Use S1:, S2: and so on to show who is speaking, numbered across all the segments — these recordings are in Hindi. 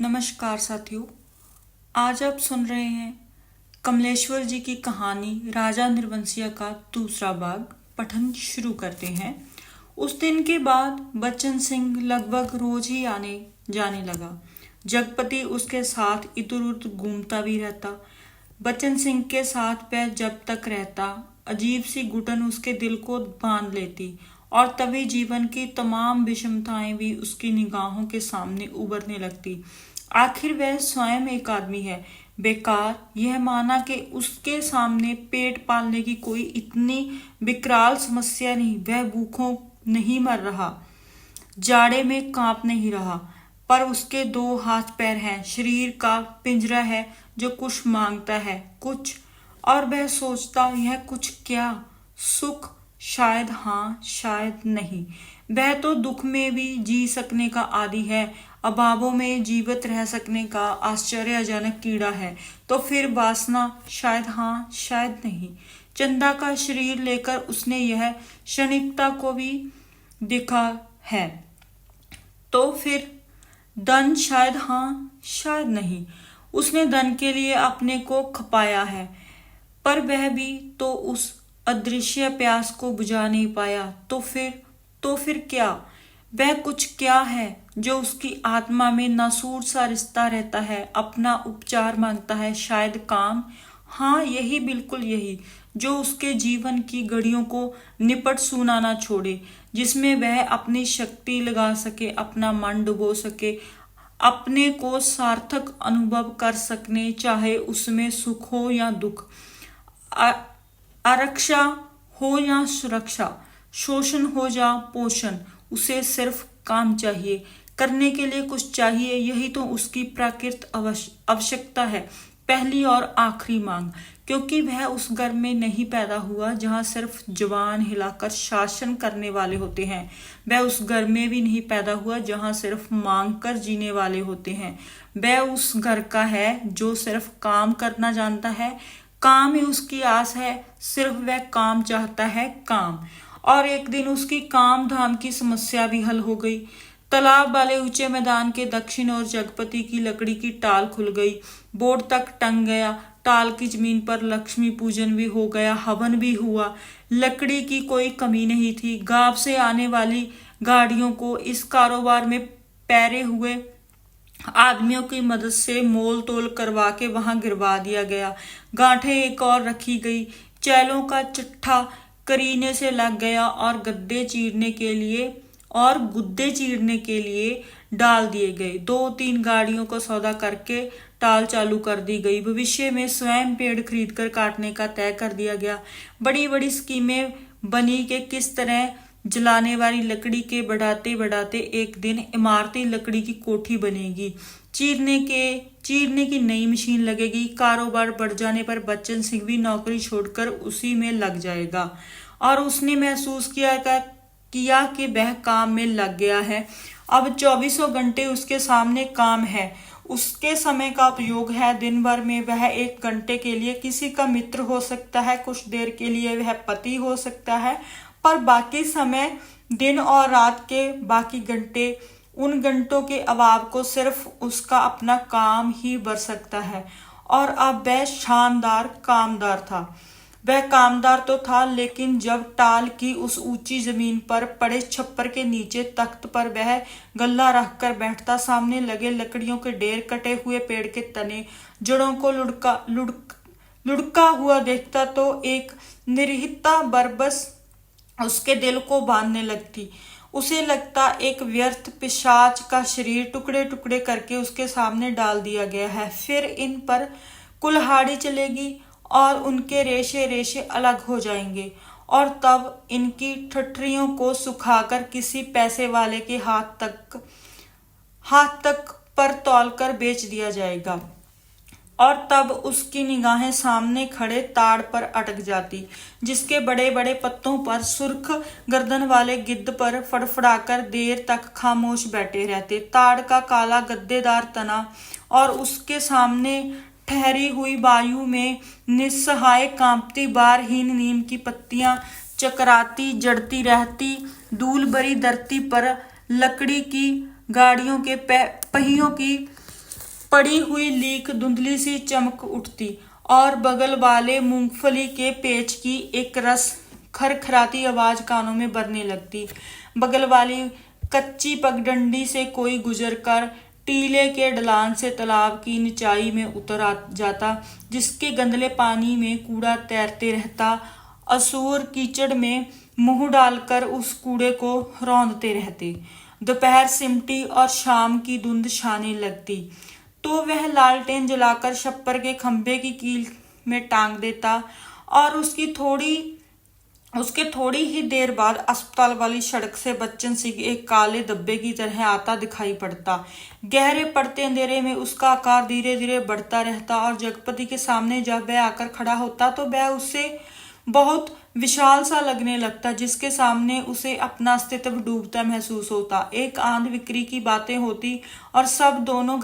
S1: नमस्कार साथियों। आज आप सुन रहे हैं कमलेश्वर जी की कहानी राजा निर्वंशिया का दूसरा भाग। पठन शुरू करते हैं। उस दिन के बाद बच्चन सिंह लगभग रोज ही आने जाने लगा। जगपति उसके साथ इधर उधर घूमता भी रहता। बच्चन सिंह के साथ वह जब तक रहता, अजीब सी घुटन उसके दिल को बांध लेती और तभी जीवन की तमाम विषमताएं भी उसकी निगाहों के सामने उभरने लगती। आखिर वह स्वयं एक आदमी है। बेकार यह माना कि उसके सामने पेट पालने की कोई इतनी विकराल समस्या नहीं। वह भूखों नहीं मर रहा, जाड़े में कांप नहीं रहा, पर उसके दो हाथ पैर हैं, शरीर का पिंजरा है जो कुछ मांगता है, कुछ। और वह सोचता, यह कुछ क्या? सुख? शायद हाँ, शायद नहीं। वह तो दुख में भी जी सकने का आदी है, अभावों में जीवित रह सकने का आश्चर्यजनक कीड़ा है। तो फिर वासना? शायद हाँ, शायद नहीं। चंदा का शरीर लेकर उसने यह क्षणिकता को भी देखा है। तो फिर धन? शायद हाँ, शायद नहीं। उसने धन के लिए अपने को खपाया है, पर वह भी तो उस अदृश्य प्यास को बुझा नहीं पाया। तो फिर क्या? वह कुछ क्या है जो उसकी आत्मा में नासूर सा रिश्ता रहता है, अपना उपचार मांगता है? शायद काम? हाँ, यही, बिल्कुल यही, जो उसके जीवन की घड़ियों को निपट सुनाना छोड़े, जिसमें वह अपनी शक्ति लगा सके, अपना मन डुबो सके, अपने को सार्थक अनुभव कर सकने, चाहे उसमें सुख हो या दुख, आरक्षा हो या सुरक्षा, शोषण हो या पोषण। उसे सिर्फ काम चाहिए, करने के लिए कुछ चाहिए। यही तो उसकी प्राकृत आवश्यकता है, पहली और आखिरी मांग। क्योंकि वह उस घर में नहीं पैदा हुआ जहां सिर्फ जवान हिलाकर शासन करने वाले होते हैं। वह उस घर में भी नहीं पैदा हुआ जहां सिर्फ मांग कर जीने वाले होते हैं। वह उस घर का है जो सिर्फ काम करना जानता है। काम ही उसकी आस है, सिर्फ वह काम चाहता है, काम। और एक दिन उसकी काम धाम की समस्या भी हल हो गई। तालाब वाले ऊंचे मैदान के दक्षिण ओर जगपति की लकड़ी की टाल खुल गई, बोर्ड तक टंग गया। टाल की जमीन पर लक्ष्मी पूजन भी हो गया, हवन भी हुआ। लकड़ी की कोई कमी नहीं थी। गांव से आने वाली गाड़ियों को इस कारोबार में पैरे हुए आदमियों की मदद से मोल तोल करवा के वहां गिरवा दिया गया। गांठें एक और रखी गई, चैलों का चट्ठा करीने से लग गया और गुद्दे चीरने के लिए डाल दिए गए। 2-3 गाड़ियों को सौदा करके टाल चालू कर दी गई। भविष्य में स्वयं पेड़ खरीद कर काटने का तय कर दिया गया। बड़ी बड़ी स्कीमें बनी कि किस तरह जलाने वाली लकड़ी के बढ़ाते बढ़ाते एक दिन इमारती लकड़ी की कोठी बनेगी, चीरने की नई मशीन लगेगी। कारोबार बढ़ जाने पर बच्चन सिंह भी नौकरी छोड़कर उसी में लग जाएगा। और उसने महसूस किया कि वह काम में लग गया है। अब 24 घंटे उसके सामने काम है। उसके समय का उपयोग है। दिन भर में वह 1 घंटे के लिए किसी का मित्र हो सकता है, कुछ देर के लिए वह पति हो सकता है, पर बाकी समय, दिन और रात के बाकी घंटे, उन घंटों के अभाव को सिर्फ उसका अपना काम ही भर सकता है। और अब वह शानदार कामदार था। वह कामदार तो था, लेकिन जब टाल की उस ऊंची जमीन पर पड़े छप्पर के नीचे तख्त पर वह गल्ला रखकर बैठता, सामने लगे लकड़ियों के ढेर, कटे हुए पेड़ के तने, जड़ों को लुढ़का हुआ देखता, तो एक निरहिता बरबस उसके दिल को बांधने लगती। उसे लगता एक व्यर्थ पिशाच का शरीर टुकड़े टुकड़े करके उसके सामने डाल दिया गया है। फिर इन पर कुल्हाड़ी चलेगी और उनके रेशे रेशे अलग हो जाएंगे, और तब इनकी ठठरियों को सुखाकर किसी पैसे वाले के हाथ तक पर तौलकर बेच दिया जाएगा। और तब उसकी निगाहें सामने खड़े ताड़ पर अटक जाती, जिसके बड़े बड़े पत्तों पर सुर्ख गर्दन वाले गिद्ध पर फड़फड़ाकर देर तक खामोश बैठे रहते। ताड़ का काला गद्देदार तना और उसके सामने ठहरी हुई वायु में निस्सहाय कांपती बारहीन नीम की पत्तियां चकराती जड़ती रहती। धूल भरी धरती पर लकड़ी की गाड़ियों के पहियों की पड़ी हुई लीक धुंधली सी चमक उठती और बगल वाले मूंगफली के पेच की एक रस खरखराती आवाज कानों में बरने लगती। बगल वाली कच्ची पगडंडी से कोई गुजरकर टीले के ढलान से तालाब की निचाई में उतर जाता, जिसके गंदले पानी में कूड़ा तैरते रहता। असुर कीचड़ में मुंह डालकर उस कूड़े को रौंदते रहते। दोपहर सिमटी और शाम की धुंध छाने लगती तो वह लालटेन जलाकर छप्पर के खंभे की कील में टांग देता और उसके थोड़ी ही देर बाद अस्पताल वाली सड़क से बच्चन सिंह एक काले धब्बे की तरह आता दिखाई पड़ता। गहरे पड़ते अंधेरे में उसका आकार धीरे धीरे बढ़ता रहता और जगपति के सामने जब वह आकर खड़ा होता तो वह उससे बहुत विशाल सा लगने लगता, जिसके सामने उसे अपना अस्तित्व डूबता महसूस होता। एक आंध बिक्री की बातें होती और तब दोनों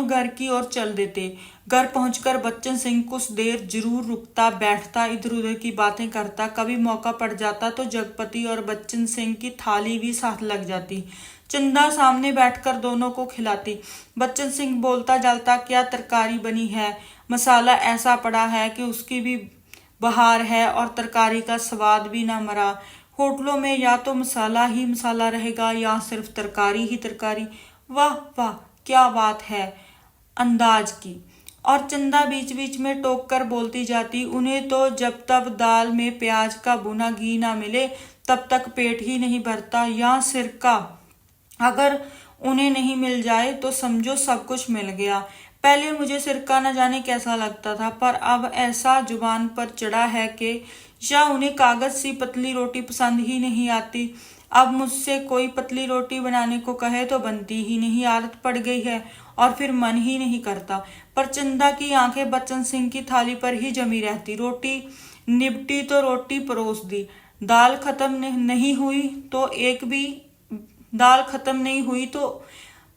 S1: घर की ओर चल देते। घर पहुंचकर बच्चन सिंह कुछ देर जरूर रुकता, बैठता, इधर उधर की बातें करता। कभी मौका पड़ जाता तो जगपति और बच्चन सिंह की थाली भी साथ लग जाती। चंदा सामने बैठकर दोनों को खिलाती। बच्चन सिंह बोलता जाता, क्या तरकारी बनी है, मसाला ऐसा पड़ा है कि उसकी भी बहार है और तरकारी का स्वाद भी ना मरा। होटलों में या तो मसाला ही मसाला रहेगा या सिर्फ तरकारी ही तरकारी। वाह वाह, क्या बात है अंदाज की। और चंदा बीच बीच में टोक कर बोलती जाती, उन्हें तो जब तक दाल में प्याज का भुना घी ना मिले तब तक पेट ही नहीं भरता। या सिरका अगर उन्हें नहीं मिल जाए तो समझो सब कुछ मिल गया। पहले मुझे सिरका न जाने कैसा लगता था, पर अब ऐसा जुबान पर चढ़ा है कि या उन्हें कागज सी पतली रोटी पसंद ही नहीं आती। अब मुझसे कोई पतली रोटी बनाने को कहे तो बनती ही नहीं, आदत पड़ गई है और फिर मन ही नहीं करता। पर चंदा की आंखें बच्चन सिंह की थाली पर ही जमी रहती। रोटी निपटी तो रोटी परोस दी। दाल खत्म नहीं हुई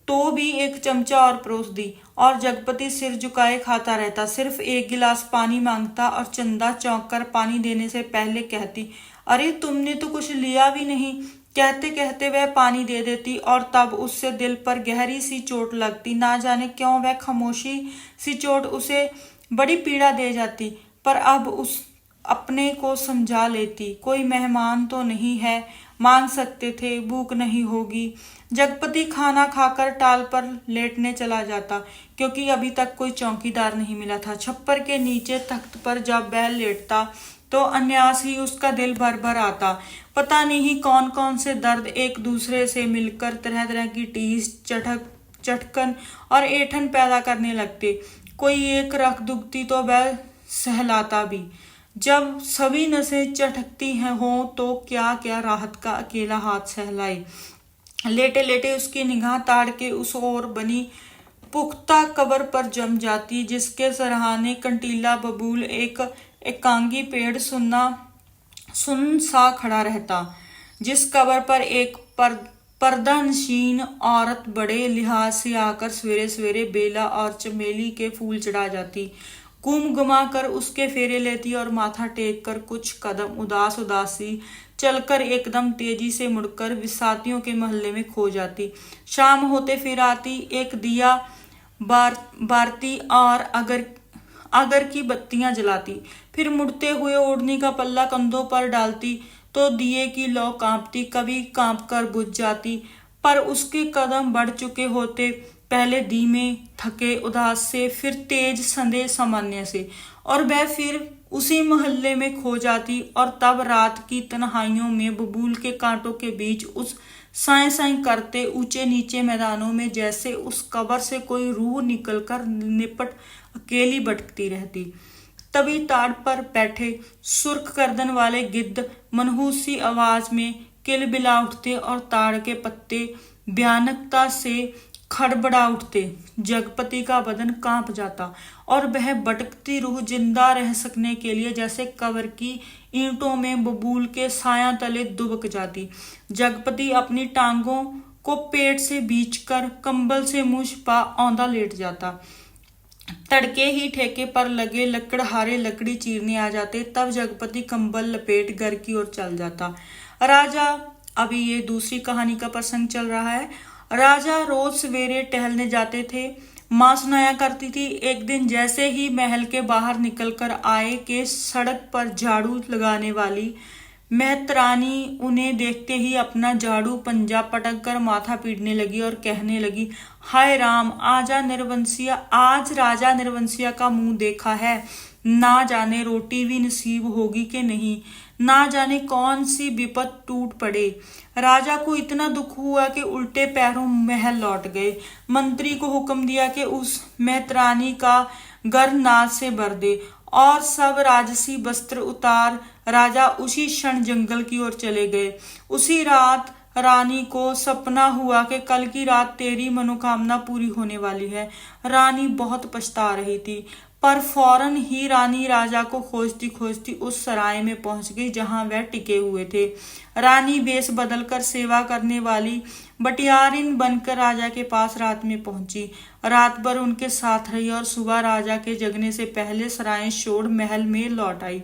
S1: तो भी एक चमचा और परोस दी। और जगपति सिर झुकाए खाता रहता, सिर्फ एक गिलास पानी मांगता और चंदा चौंक कर पानी देने से पहले कहती, अरे तुमने तो कुछ लिया भी नहीं। कहते कहते वह पानी दे देती और तब उससे दिल पर गहरी सी चोट लगती। ना जाने क्यों वह खामोशी सी चोट उसे बड़ी पीड़ा दे जाती, पर अब उस अपने को समझा लेती। कोई मेहमान तो नहीं है, मांग सकते थे, भूख नहीं होगी। जगपति खाना खाकर टाल पर लेटने चला जाता, क्योंकि अभी तक कोई चौकीदार नहीं मिला था। छप्पर के नीचे तख्त पर जब वह लेटता तो अन्यास ही उसका दिल भर भर आता। पता नहीं कौन कौन से दर्द एक दूसरे से मिलकर तरह तरह की टीस, चटकन और ऐंठन पैदा करने लगते। कोई एक रख दुखती तो वह सहलाता भी। जब सभी नसें चटकती हैं हों तो क्या क्या राहत का अकेला हाथ सहलाए। लेटे लेटे उसकी निगाह ताड़ के उस ओर बनी पुख्ता कबर पर जम जाती, जिसके सराहने कंटीला बबूल एक एकांगी पेड़ सुन सा खड़ा रहता। जिस कबर पर एक पर्दा नशीन औरत बड़े लिहाज से आकर सवेरे सवेरे बेला और चमेली के फूल चढ़ा जाती, घुमा कर उसके फेरे लेती और माथा टेक कर कुछ कदम उदासी चलकर एकदम तेजी से मुड़कर विसातियों के मोहल्ले में खो जाती। शाम होते फिर आती, एक दिया बारती और अगर की बत्तियां जलाती, फिर मुड़ते हुए ओढ़नी का पल्ला कंधों पर डालती तो दिए की लौ कांपती, कभी कांप कर बुझ जाती। पर उसके कदम बढ़ चुके होते, पहले धीमे, थके, उदास से, फिर तेज, संदेह, सामान्य से, और वह फिर उसी मोहल्ले में खो जाती। और तब रात की तन्हाइयों में बबूल के कांटों के बीच उस साए साए करते ऊंचे नीचे मैदानों में जैसे उस कब्र से कोई रूह निकलकर निपट अकेली भटकती रहती। तभी ताड़ पर बैठे सुर्ख गर्दन वाले गिद्ध मनहूस सी आवाज में किलबिला उठते और ताड़ के पत्ते भयानकता से खड़बड़ा उठते। जगपति का बदन कांप जाता और वह भटकती रूह जिंदा रह सकने के लिए जैसे कब्र की ईंटों में बबूल के साया तले दुबक जाती। जगपति अपनी टांगों को पेट से बींचकर कंबल से मुंह छिपा औंधा लेट जाता। तड़के ही ठेके पर लगे लकड़हारे लकड़ी चीरने आ जाते। तब जगपति कंबल लपेट घर की ओर चल जाता। राजा, अभी ये दूसरी कहानी का प्रसंग चल रहा है। राजा रोज सवेरे टहलने जाते थे। माँ सुनाया करती थी, एक दिन जैसे ही महल के बाहर निकलकर आए कि सड़क पर झाड़ू लगाने वाली मेहतरानी उन्हें देखते ही अपना झाड़ू पंजा पटक कर माथा पीटने लगी और कहने लगी, हाय राम, आज राजा निर्वंशिया का मुंह देखा है। ना जाने रोटी भी नसीब होगी कि नहीं, ना जाने कौन सी विपत टूट पड़े। राजा को इतना दुख हुआ कि उल्टे पैरों महल लौट गए। मंत्री को हुक्म दिया कि उस मेहतरानी का घर नाद से भर दे और सब राजसी वस्त्र उतार राजा उसी क्षण जंगल की ओर चले गए। उसी रात रानी को सपना हुआ कि कल की रात तेरी मनोकामना पूरी होने वाली है। रानी बहुत पछता रही थी, पर फौरन ही रानी राजा को खोजती खोजती उस सराय में पहुंच गई जहां वह टिके हुए थे। रानी वेश बदलकर सेवा करने वाली बटियारिन बनकर राजा के पास रात में पहुंची। रात भर उनके साथ रही और सुबह राजा के जगने से पहले सराय छोड़ महल में लौट आई।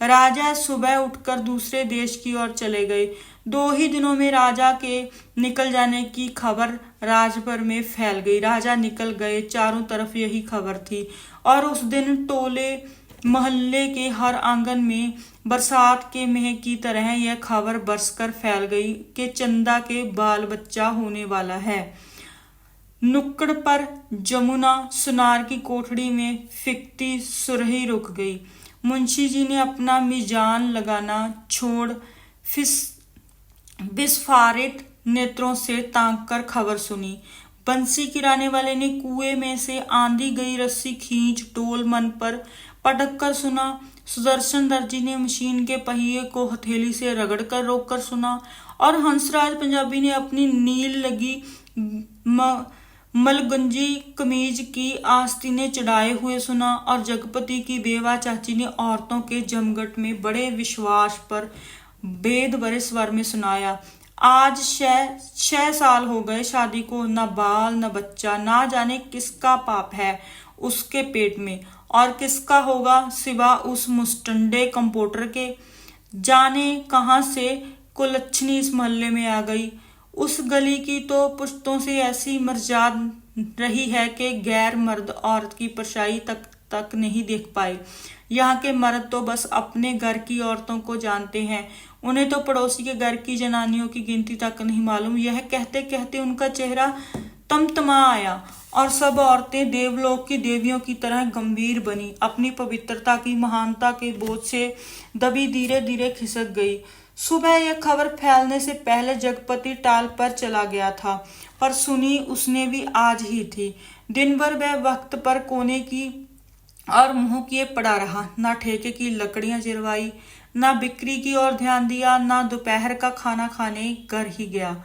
S1: राजा सुबह उठकर दूसरे देश की ओर चले गए। 2 ही दिनों में राजा के निकल जाने की खबर राजभर में फैल गई। राजा निकल गए, चारों तरफ यही खबर थी और उस दिन टोले मोहल्ले के हर आंगन में बरसात के मेह की तरह यह खबर बरसकर फैल गई कि चंदा के बाल बच्चा होने वाला है। नुक्कड़ पर जमुना सुनार की कोठड़ी में फिकती सुरही रुक गई। मुंशी जी ने अपना मिजान लगाना छोड़ विस्फारित नेत्रों से ताक कर खबर सुनी। बंसी किराने वाले ने कुएं में से आंधी गई रस्सी खींच डोल मन पर पटक कर सुना। सुदर्शन दर्जी ने मशीन के पहिए को हथेली से रगड़ कर रोक कर सुना और हंसराज पंजाबी ने अपनी नील लगी मलगंजी कमीज की आस्तीनें चढ़ाए हुए सुना और जगपति की बेवा चाची ने औरतों के जमघट में बड़े विश्वास पर वेद भरे स्वर में सुनाया। आज 6 साल हो गए शादी को, न बाल न बच्चा, ना जाने किसका पाप है उसके पेट में और किसका होगा सिवा उस मुस्टंडे कंपोटर के। जाने कहां से कुलच्छनी इस मोहल्ले में आ गई। उस गली की तो पुश्तों से ऐसी मर्जाद रही है कि गैर मर्द औरत की परछाई तक नहीं देख पाए। यहाँ के मर्द तो बस अपने घर की औरतों को जानते हैं, उन्हें तो पड़ोसी के घर की जनानियों की गिनती तक नहीं मालूम। यह कहते कहते उनका चेहरा तमतमा आया और सब औरतें देवलोक की देवियों की तरह गंभीर बनी, अपनी पवित्रता की महानता के बोझ से दबी धीरे धीरे खिसक गई। सुबह यह खबर फैलने से पहले जगपति टाल पर चला गया था, पर सुनी उसने भी आज ही थी। दिन भर वह वक्त पर कोने की और मुंह किए पड़ा रहा, ना ठेके की लकड़ियां चिरवाई, ना बिक्री की ओर ध्यान दिया, ना दोपहर का खाना खाने घर ही गया।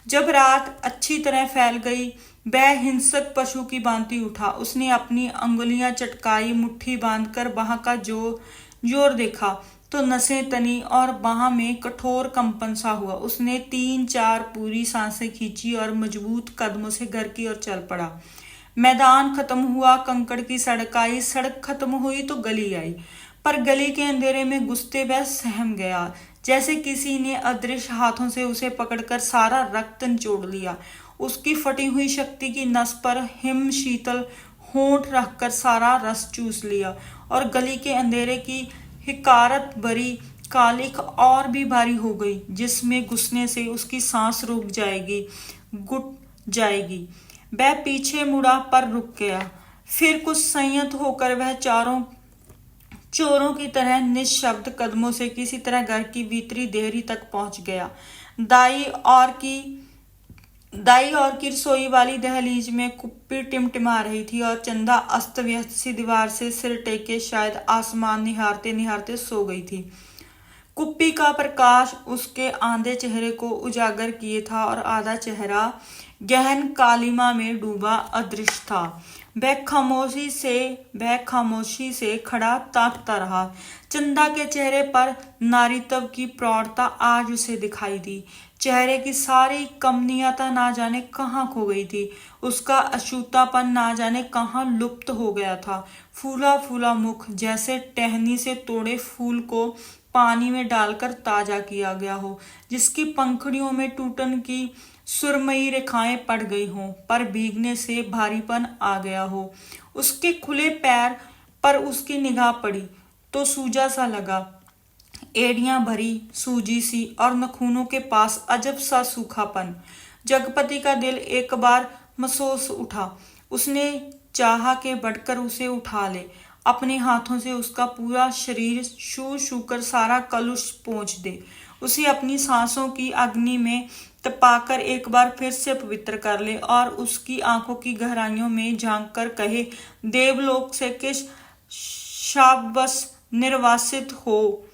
S1: जब रात अच्छी तरह फैल गई, वह हिंसक पशु की भांति उठा। उसने अपनी अंगुलियां चटकाई, मुट्ठी बांधकर बाह का जोर देखा तो नसें तनी और बाह में कठोर कंपन सा हुआ। उसने 3-4 पूरी सांसें खींची और मजबूत कदमों से घर की ओर चल पड़ा। मैदान खत्म हुआ, कंकड़ की सड़क आई, सड़क खत्म हुई तो गली आई, पर गली के अंधेरे में घुसते वह सहम गया, जैसे किसी ने अदृश्य हाथों से उसे पकड़कर सारा रक्त निचोड़ लिया। उसकी फटी हुई शक्ति की नस पर हिम शीतल होंठ रखकर सारा रस चूस लिया और गली के अंधेरे की हिकारत भरी कालिख और भी भारी हो गई, जिसमें घुसने से उसकी सांस रुक जाएगी, घुट जाएगी। वह पीछे मुड़ा पर रुक गया। फिर कुछ संयत होकर वह चोरों की तरह निःशब्द कदमों से किसी तरह घर की भीतरी देहरी तक पहुंच गया। दाई और की रसोई वाली दहलीज में कुप्पी टिमटिमा रही थी और चंदा अस्त व्यस्त सी दीवार से सिर टेके शायद आसमान निहारते निहारते सो गई थी। कुप्पी का प्रकाश उसके आंधे चेहरे को उजागर किए था और आधा चेहरा गहन कालिमा में डूबा अदृश्य था। वह खामोशी से खड़ा ताकता रहा। चंदा के चेहरे पर नारीत्व की प्रौढ़ता आज उसे दिखाई दी। चेहरे की सारी कमनीयता ना जाने कहाँ खो गई थी। उसका अछूतापन ना जाने कहाँ लुप्त हो गया था। फूला फूला मुख जैसे टहनी से तोड़े फूल को पानी में डालकर ताजा किया गया हो, जिसकी पंखुड़ियों में टूटन की सुरमई रेखाएं पड़ गई हों, पर भीगने से भारीपन आ गया हो। उसके खुले पैर पर उसकी निगाह पड़ी तो सूजा सा लगा, एड़ियां भरी सूजी सी और नखूनों के पास अजब सा सूखापन। जगपति का दिल एक बार महसूस उठा। उसने चाहा कि बढ़कर उसे उठा ले, अपने हाथों से उसका पूरा शरीर छू छू कर सारा कलुष पोंछ दे, उसे अपनी सांसों की अग्नि में तपाकर एक बार फिर से पवित्र कर ले और उसकी आंखों की गहराइयों में झांक कर कहे, देवलोक से किस शाबस निर्वासित हो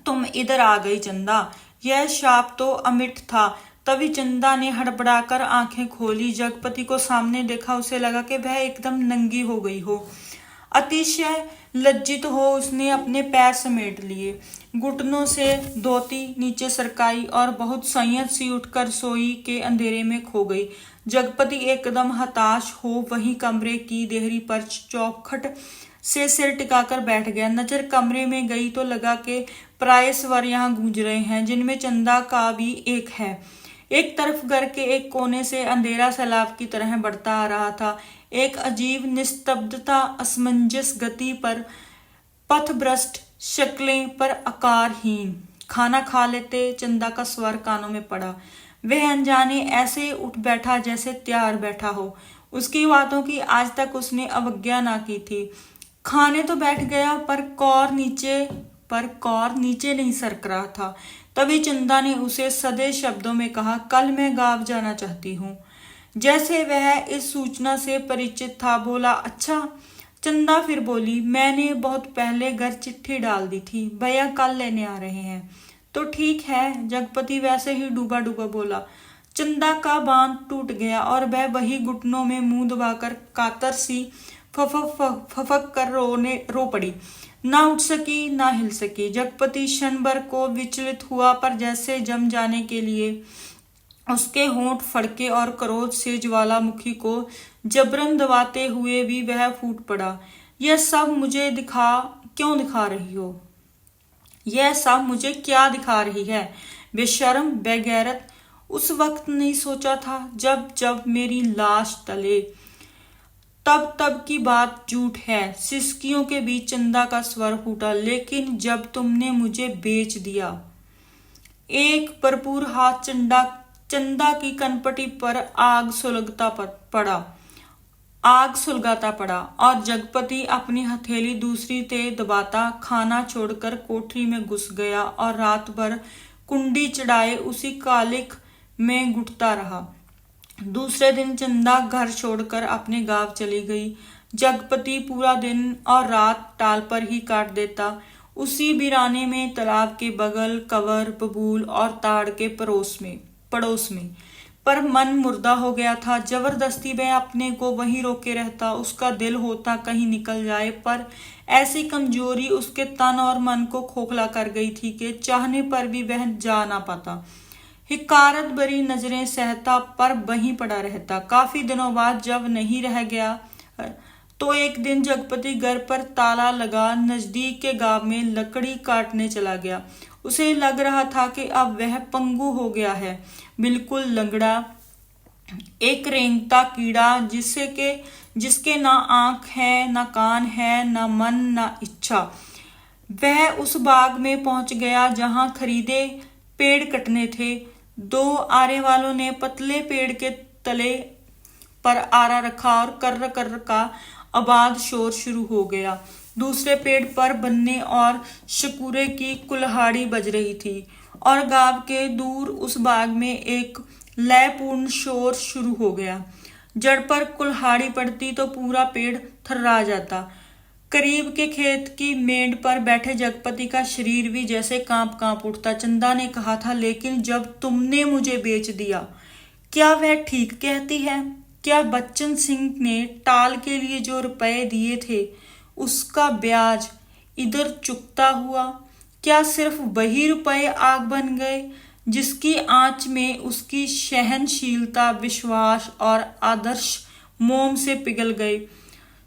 S1: तुम इधर आ गई चंदा। यह शाप तो अमिट था। तभी चंदा ने हड़बड़ाकर आंखें खोली, जगपति को सामने देखा। उसे लगा कि वह एकदम नंगी हो गई हो। अतिशय लज्जित हो उसने अपने पैर समेट लिए, घुटनों से धोती नीचे सरकाई और बहुत संयत सी उठकर रसोई के अंधेरे में खो गई। जगपति एकदम हताश हो वहीं कमरे की देहरी पर चौखट से सिर टिकाकर बैठ गया। नजर कमरे में गई तो लगा कि प्राय स्वर यहाँ गूंज रहे हैं, जिनमें चंदा का भी एक है। एक तरफ घर के एक कोने से अंधेरा सैलाब की तरह बढ़ता आ रहा था। एक अजीब निस्तब्धता, असमंजस गति पर पथभ्रष्ट शक्लें पर आकारहीन। खाना खा लेते चंदा का स्वर कानों में पड़ा। वह अनजाने ऐसे उठ बैठा जैसे तैयार बैठा हो। उसकी बातों की आज तक उसने अवज्ञा ना की थी। खाने तो बैठ गया पर कौर नीचे नहीं सरक रहा था। तभी चंदा ने उसे सधे शब्दों में कहा, कल मैं गांव जाना चाहती हूँ। जैसे वह इस सूचना से परिचित था। बोला, अच्छा। चंदा फिर बोली, मैंने बहुत पहले घर चिट्ठी डाल दी थी, भैया कल लेने आ रहे हैं। तो ठीक है, जगपति वैसे ही डूबा डूबा बोला। चंदा का बांध टूट गया और वह वही घुटनों में मुंह दबाकर कातर सी फफक कर रो पड़ी। ना उठ सकी ना हिल सकी। जगपति क्षण भर को विचलित हुआ, पर जैसे जम जाने के लिए उसके होंठ फड़के और क्रोध से ज्वालामुखी को जबरन दबाते हुए भी वह फूट पड़ा। यह सब मुझे क्यों दिखा रही हो? यह सब मुझे क्या दिखा रही है? बेशर्म, बेगैरत। उस वक्त नहीं सोचा था जब मेरी लाश तले। तब की बात झूठ है। सिसकियों के बीच चंदा का स्वर फूटा, लेकिन जब तुमने मुझे बेच दिया। एक भरपूर हाथ चंदा की कनपटी पर आग सुलगाता पड़ा और जगपति अपनी हथेली दूसरी ते दबाता खाना छोड़कर कोठरी में घुस गया और रात भर कुंडी चढ़ाए उसी कालिक में घुटता रहा। दूसरे दिन चंदा घर छोड़कर अपने गांव चली गई। जगपति पूरा दिन और रात टाल पर ही काट देता, उसी वीराने में, तालाब के बगल, कवर, बबूल और ताड़ के पड़ोस में। पर मन मुर्दा हो गया था। जबरदस्ती वह अपने को वहीं रोके रहता। उसका दिल होता कहीं निकल जाए, पर ऐसी कमजोरी उसके तन और मन को खोखला कर गई थी कि चाहने पर भी वह जा ना पाता। हिकारत भरी नजरें सहता पर वहीं पड़ा रहता। काफी दिनों बाद जब नहीं रह गया तो एक दिन जगपति घर पर ताला लगा नजदीक के गांव में लकड़ी काटने चला गया। उसे लग रहा था कि अब वह पंगु हो गया है, बिल्कुल लंगड़ा, एक रेंगता कीड़ा जिसके ना आंख है, ना कान है, ना मन, ना इच्छा। वह उस बाग में पहुंच गया जहां खरीदे पेड़ कटने थे। दो आरे वालों ने पतले पेड़ के तले पर आरा रखा और कर्र कर्र का आबाद शोर शुरू हो गया। दूसरे पेड़ पर बन्ने और शकुरे की कुल्हाड़ी बज रही थी और गांव के दूर उस बाग में एक लयपूर्ण शोर शुरू हो गया। जड़ पर कुल्हाड़ी पड़ती तो पूरा पेड़ थर्रा जाता। करीब के खेत की मेंढ पर बैठे जगपति का शरीर भी जैसे कांप उठता। चंदा ने कहा था, लेकिन जब तुमने मुझे बेच दिया, क्या वह ठीक कहती है? क्या बच्चन सिंह ने टाल के लिए जो रुपए दिए थे उसका ब्याज इधर चुकता हुआ? क्या सिर्फ वही रुपए आग बन गए जिसकी आंच में उसकी सहनशीलता, विश्वास और आदर्श मोम से पिघल गए?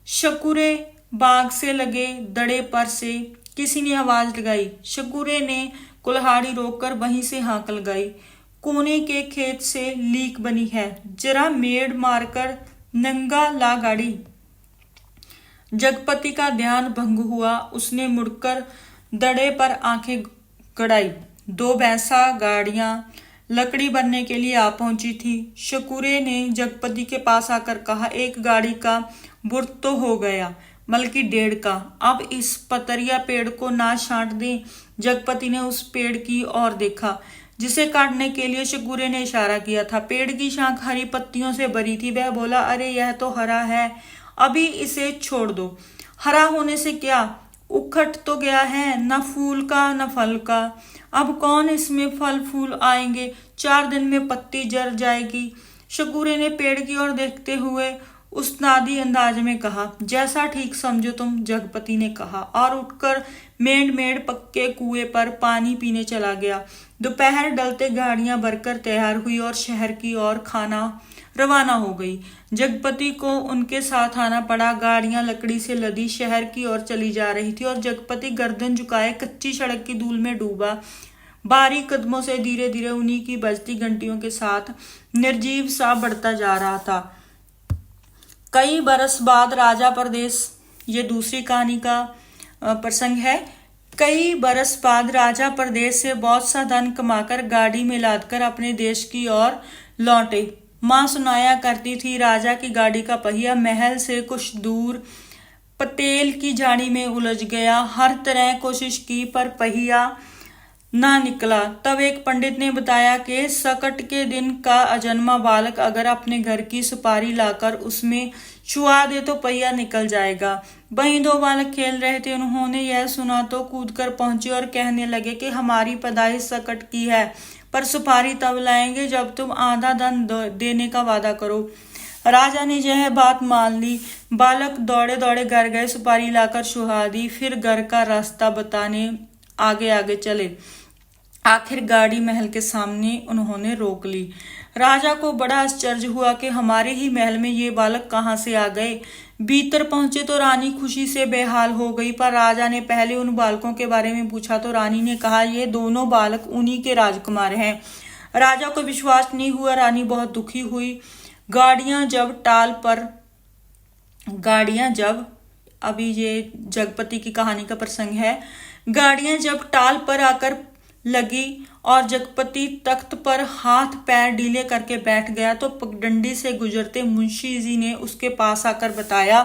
S1: शकुरे बाग से लगे दड़े पर से किसी ने आवाज लगाई। शकुरे ने कुल्हाड़ी रोककर वहीं से हाँक लगाई। कोने के खेत से लीक बनी है, जरा मेड़ मारकर नंगा ला गाड़ी। जगपति का ध्यान भंग हुआ। उसने मुड़कर दड़े पर आंखें गड़ाई। 2 भैंसा गाड़ियां लकड़ी भरने के लिए आ पहुंची थी। शकूरे ने जगपति के पास आकर कहा, एक गाड़ी का बुर्त तो हो गया, बल्कि 1.5 का। अब इस पतरिया पेड़ को ना छांट दें। जगपति ने उस पेड़ की ओर देखा जिसे काटने के लिए शकूरे ने इशारा किया था। पेड़ की शाख हरी पत्तियों से भरी थी। वह बोला, अरे यह तो हरा है, अभी इसे छोड़ दो। हरा होने से क्या, उखड़ तो गया है, न फूल का न फल का। अब कौन इसमें फल फूल आएंगे, 4 दिन में पत्ती जर जाएगी। शकूरे ने पेड़ की ओर देखते हुए उस्तादी अंदाज में कहा, जैसा ठीक समझो तुम। जगपति ने कहा और उठकर मेड़ पक्के कुएं पर पानी पीने चला गया। दोपहर डलते गाड़ियां भरकर तैयार हुई और शहर की ओर खाना रवाना हो गई। जगपति को उनके साथ आना पड़ा। गाड़ियां लकड़ी से लदी शहर की ओर चली जा रही थी और जगपति गर्दन झुकाए कच्ची सड़क की धूल में डूबा बारीक कदमों से धीरे धीरे उन्हीं की बजती घंटियों के साथ निर्जीव सा बढ़ता जा रहा था। कई बरस बाद राजा परदेश, ये दूसरी कहानी का प्रसंग है। कई बरस बाद राजा परदेश से बहुत सा धन कमाकर गाड़ी में लादकर अपने देश की ओर लौटे। माँ सुनाया करती थी, राजा की गाड़ी का पहिया महल से कुछ दूर पतेल की झाड़ी में उलझ गया। हर तरह कोशिश की पर पहिया ना निकला। तब एक पंडित ने बताया कि सकट के दिन का अजन्मा बालक अगर अपने घर की सुपारी लाकर उसमें छुआ दे तो पहिया निकल जाएगा। वहीं 2 बालक खेल रहे थे। उन्होंने यह सुना तो कूदकर पहुंचे और कहने लगे कि हमारी पैदाइश सकट की है, पर सुपारी तब लाएंगे जब तुम आधा धन देने का वादा करो। राजा ने यह बात मान ली। बालक दौड़े दौड़े घर गए, सुपारी लाकर छुआ दी, फिर घर का रास्ता बताने आगे आगे चले। आखिर गाड़ी महल के सामने उन्होंने रोक ली। राजा को बड़ा आश्चर्य हुआ कि हमारे ही महल में ये बालक कहाँ से आ गए। भीतर पहुंचे तो रानी खुशी से बेहाल हो गई, पर राजा ने पहले उन बालकों के बारे में पूछा तो रानी ने कहा, ये दोनों बालक उन्हीं के राजकुमार हैं। राजा को विश्वास नहीं हुआ। रानी बहुत दुखी हुई। अभी ये जगपति की कहानी का प्रसंग है। गाड़ियां जब टाल पर आकर लगी और जगपति तख्त पर हाथ पैर ढीले करके बैठ गया तो पगडंडी से गुजरते मुंशी जी ने उसके पास आकर बताया,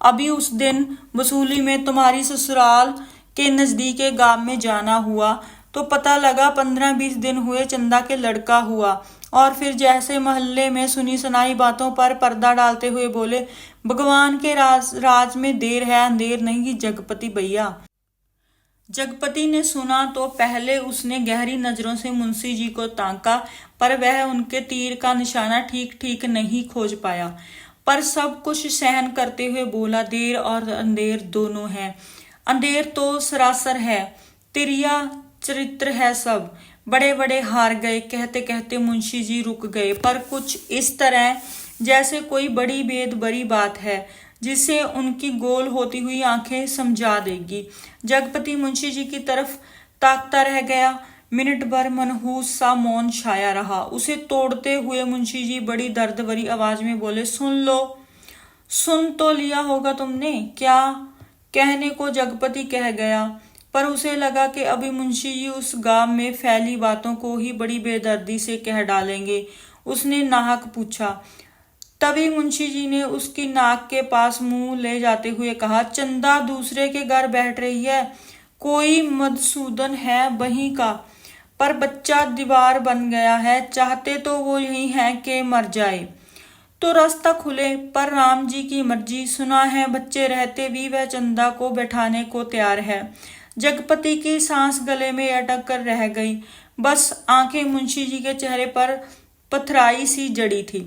S1: अभी उस दिन वसूली में तुम्हारी ससुराल के नजदीक गांव में जाना हुआ तो पता लगा 15-20 दिन हुए चंदा के लड़का हुआ। और फिर जैसे मोहल्ले में सुनी सुनाई बातों पर पर्दा डालते हुए बोले, भगवान के राज में देर है अंधेर नहीं जगपति भैया। जगपति ने सुना तो पहले उसने गहरी नजरों से मुंशी जी को ताका, पर वह उनके तीर का निशाना ठीक ठीक नहीं खोज पाया। पर सब कुछ सहन करते हुए बोला, देर और अंधेर दोनों है। अंधेर तो सरासर है, तिरिया चरित्र है सब। बड़े बड़े हार गए। कहते कहते मुंशी जी रुक गए, पर कुछ इस तरह जैसे कोई बड़ी बेद बड़ी बात है जिसे उनकी गोल होती हुई आंखें समझा देगी। जगपति मुंशी जी की तरफ ताकता रह गया। मिनट भर मनहूस सा मौन छाया रहा। उसे तोड़ते हुए मुंशी जी बड़ी दर्द भरी आवाज में बोले, सुन लो। सुन तो लिया होगा तुमने। क्या कहने को जगपति कह गया, पर उसे लगा कि अभी मुंशी जी उस गांव में फैली बातों को ही बड़ी बेदर्दी से कह डालेंगे। उसने नाहक पूछा। तभी मुंशी जी ने उसकी नाक के पास मुंह ले जाते हुए कहा, चंदा दूसरे के घर बैठ रही है, कोई मधुसूदन है वहीं का, पर बच्चा दीवार बन गया है। चाहते तो वो यही है कि मर जाए तो रास्ता खुले, पर राम जी की मर्जी। सुना है बच्चे रहते भी वह चंदा को बैठाने को तैयार है। जगपति की सांस गले में अटक कर रह गई। बस आंखें मुंशी जी के चेहरे पर पथराई सी जड़ी थी।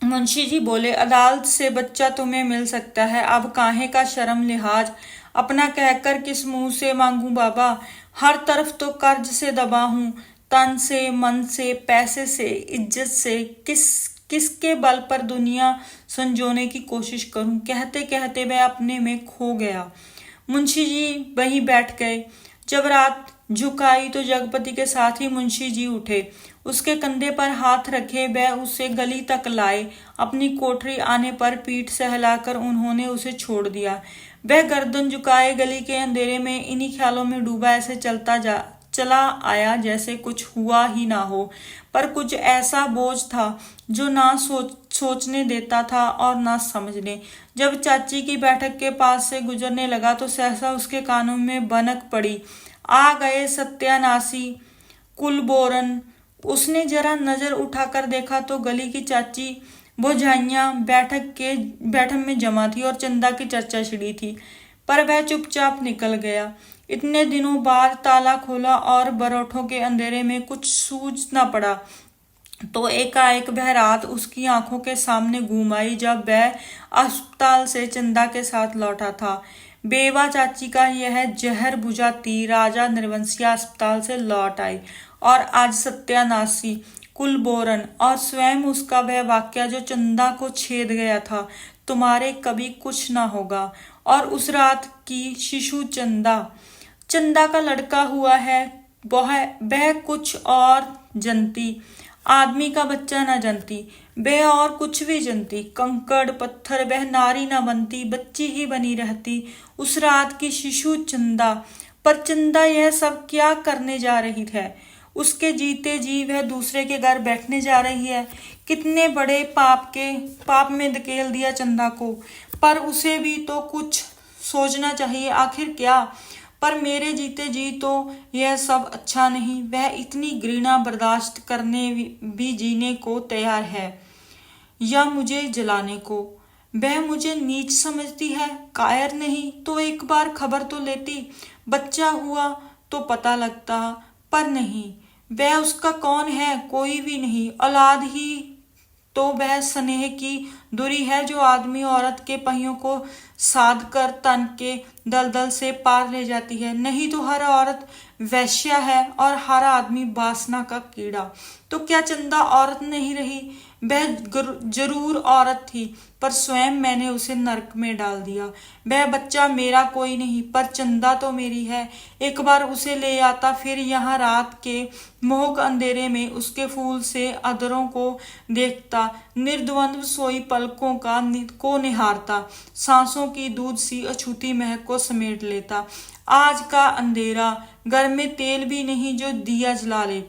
S1: मुंशी जी बोले, अदालत से बच्चा तुम्हें मिल सकता है, अब काहे का शर्म लिहाज। अपना कहकर किस मुंह से मांगू बाबा, हर तरफ तो कर्ज से दबा हूं, तन से, मन से, पैसे से, इज्जत से। किसके बल पर दुनिया संजोने की कोशिश करूं। कहते कहते वह अपने में खो गया। मुंशी जी वहीं बैठ गए। जब रात झुकाई तो जगपति के साथ ही मुंशी जी उठे। उसके कंधे पर हाथ रखे वह उसे गली तक लाए। अपनी कोठरी आने पर पीठ सहलाकर उन्होंने उसे छोड़ दिया। वह गर्दन झुकाए गली के अंधेरे में इन्हीं ख्यालों में डूबा ऐसे चला आया जैसे कुछ हुआ ही ना हो। पर कुछ ऐसा बोझ था जो ना सोचने देता था और ना समझने। जब चाची की बैठक के पास से गुजरने लगा तो सहसा उसके कानों में बनक पड़ी, आ गए सत्यानाशी कुलबोरन। उसने जरा नजर उठाकर देखा तो गली की चाची भौजाइयां बैठक में जमा थी और चंदा की चर्चा छिड़ी थी। पर वह चुपचाप निकल गया। इतने दिनों बाद ताला खोला और बरौठों के अंधेरे में कुछ सूझ न पड़ा तो एकाएक वह रात उसकी आंखों के सामने घूम आई जब वह अस्पताल से चंदा के साथ लौटा था। बेवा चाची का यह जहर बुझा तीर राजा निर्वंशिया अस्पताल से लौट आई और आज सत्यानाशी कुलबोरन और स्वयं उसका वह वाक्य जो चंदा को छेद गया था, तुम्हारे कभी कुछ ना होगा। और उस रात की शिशु चंदा का लड़का हुआ है, वह कुछ और जनती, आदमी का बच्चा न जनती, वह और कुछ भी जनती, कंकड़ पत्थर वह नारी न बनती, बच्ची ही बनी रहती। उस रात की शिशु चंदा। पर चंदा यह सब क्या करने जा रही है? उसके जीते जी वह दूसरे के घर बैठने जा रही है। कितने बड़े पाप में धकेल दिया चंदा को। पर उसे भी तो कुछ सोचना चाहिए, आखिर क्या? पर मेरे जीते जी तो यह सब अच्छा नहीं। वह इतनी घृणा बर्दाश्त करने भी जीने को तैयार है या मुझे जलाने को। वह मुझे नीच समझती है, कायर नहीं तो एक बार खबर तो लेती, बच्चा हुआ तो पता लगता। पर नहीं, वह उसका कौन है? कोई भी नहीं। औलाद ही तो वह स्नेह की दूरी है जो आदमी औरत के पहियों को साध कर तन के दलदल से पार ले जाती है। नहीं तो हर औरत वैश्या है और हर आदमी वासना का कीड़ा। तो क्या चंदा औरत नहीं रही? वह जरूर औरत थी, पर स्वयं मैंने उसे नरक में डाल दिया। वह बच्चा मेरा कोई नहीं, पर चंदा तो मेरी है। एक बार उसे ले आता, फिर यहाँ रात के मोहक अंधेरे में उसके फूल से अधरों को देखता, निर्द्वंद्व सोई पलकों को निहारता, सांसों की दूध सी अछूती महक को समेट लेता। आज का अंधेरा, घर में तेल भी नहीं जो दिया जला ले।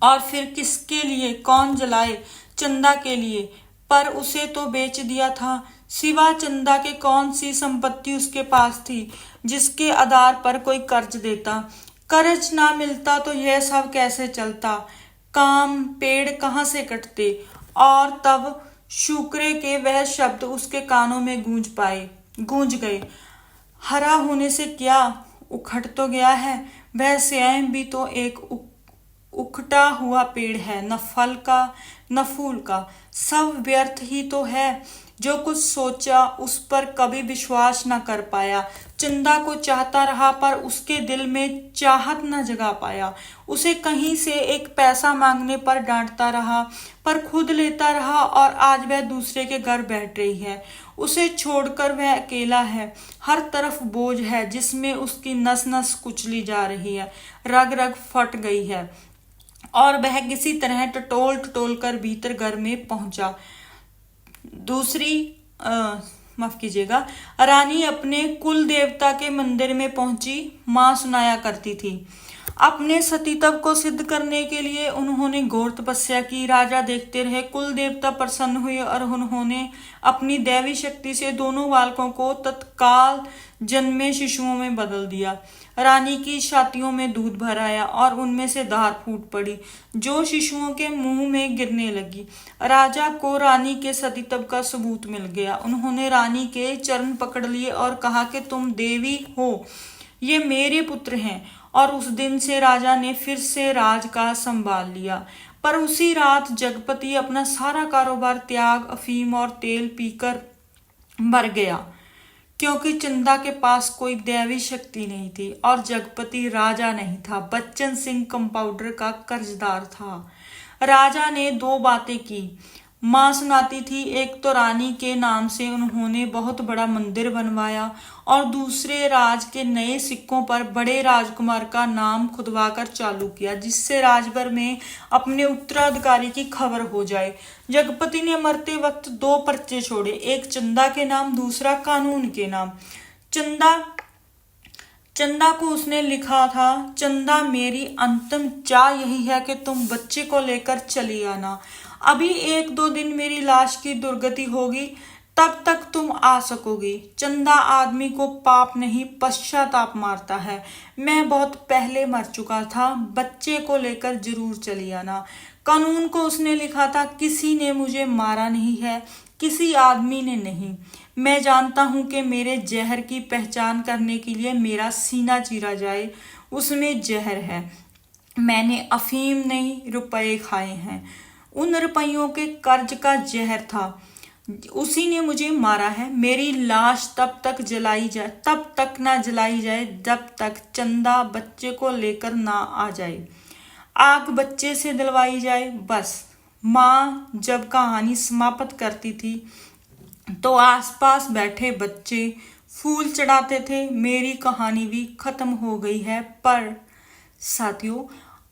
S1: और फिर किसके लिए? कौन जलाए? चंदा के लिए। पर उसे तो बेच दिया था। सिवा चंदा के कौन सी संपत्ति उसके पास थी जिसके आधार पर कोई कर्ज देता? कर्ज ना मिलता तो यह सब कैसे चलता? काम पेड़ कहाँ से कटते? और तब शुक्रे के वह शब्द उसके कानों में गूंज गए, हरा होने से क्या उखड़ तो गया है? वह स्वयं भी तो एक उखटा हुआ पेड़ है, न फल का न फूल का, सब व्यर्थ ही तो है। जो कुछ सोचा उस पर कभी विश्वास न कर पाया। चंदा को चाहता रहा पर उसके दिल में चाहत न जगा पाया। उसे कहीं से एक पैसा मांगने पर डांटता रहा, पर खुद लेता रहा और आज वह दूसरे के घर बैठ रही है। उसे छोड़कर वह अकेला है। हर तरफ बोझ है जिसमें उसकी नस नस कुचली जा रही है, रग रग फट गई है और वह किसी तरह टटोल कर भीतर घर में पहुंचा। माफ कीजिएगा, रानी अपने कुल देवता के मंदिर में पहुंची। माँ सुनाया करती थी। अपने सतीत्व को सिद्ध करने के लिए उन्होंने घोर तपस्या की। राजा देखते रहे। कुल देवता प्रसन्न हुए और उन्होंने अपनी दैवी शक्ति से दोनों बालकों को तत्काल जन्मे शिशुओं में बदल दिया। रानी की छातियों में दूध भर आया और उनमें से धार फूट पड़ी जो शिशुओं के मुंह में गिरने लगी। राजा को रानी के सतीत्व का सबूत मिल गया। उन्होंने रानी के चरण पकड़ लिए और कहा कि तुम देवी हो, ये मेरे पुत्र हैं। और उस दिन से राजा ने फिर से राज का संभाल लिया। पर उसी रात जगपति अपना सारा कारोबार त्याग, अफीम और तेल पीकर मर गया, क्योंकि चंदा के पास कोई दैवी शक्ति नहीं थी और जगपति राजा नहीं था, बच्चन सिंह कंपाउंडर का कर्जदार था। राजा ने दो बातें की। माँ सुनाती थी, एक तो रानी के नाम से उन्होंने बहुत बड़ा मंदिर बनवाया और दूसरे राज के नए सिक्कों पर बड़े राजकुमार का नाम खुदवाकर चालू किया, जिससे राजभर में अपने उत्तराधिकारी की खबर हो जाए। जगपति ने मरते वक्त 2 पर्चे छोड़े, एक चंदा के नाम, दूसरा कानून के नाम। चंदा को उसने लिखा था, चंदा मेरी अंतिम चाह यही है कि तुम बच्चे को लेकर चली आना। अभी 1-2 दिन मेरी लाश की दुर्गति होगी, तब तक तुम आ सकोगी। चंदा आदमी को पाप नहीं पश्चाताप मारता है। मैं बहुत पहले मर चुका था, बच्चे को लेकर जरूर चली आना। कानून को उसने लिखा था, किसी ने मुझे मारा नहीं है, किसी आदमी ने नहीं। मैं जानता हूं कि मेरे जहर की पहचान करने के लिए मेरा सीना चीरा जाए, उसमें जहर है। मैंने अफीम नहीं, रुपए खाए हैं। उन रुपयों के कर्ज का जहर था, उसी ने मुझे मारा है। मेरी लाश तब तक ना जलाई जाए जब तक चंदा बच्चे को लेकर ना आ जाए, आग बच्चे से दिलवाई जाए। बस। माँ जब कहानी समाप्त करती थी तो आसपास बैठे बच्चे फूल चढ़ाते थे। मेरी कहानी भी खत्म हो गई है। पर साथियों,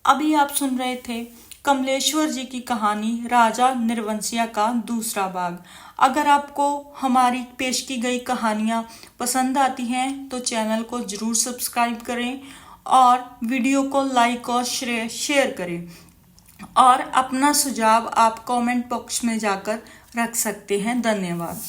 S1: अभी आप सुन रहे थे कमलेश्वर जी की कहानी राजा निर्वंशिया का दूसरा भाग। अगर आपको हमारी पेश की गई कहानियां पसंद आती हैं तो चैनल को जरूर सब्सक्राइब करें और वीडियो को लाइक और शेयर करें, और अपना सुझाव आप कमेंट बॉक्स में जाकर रख सकते हैं। धन्यवाद।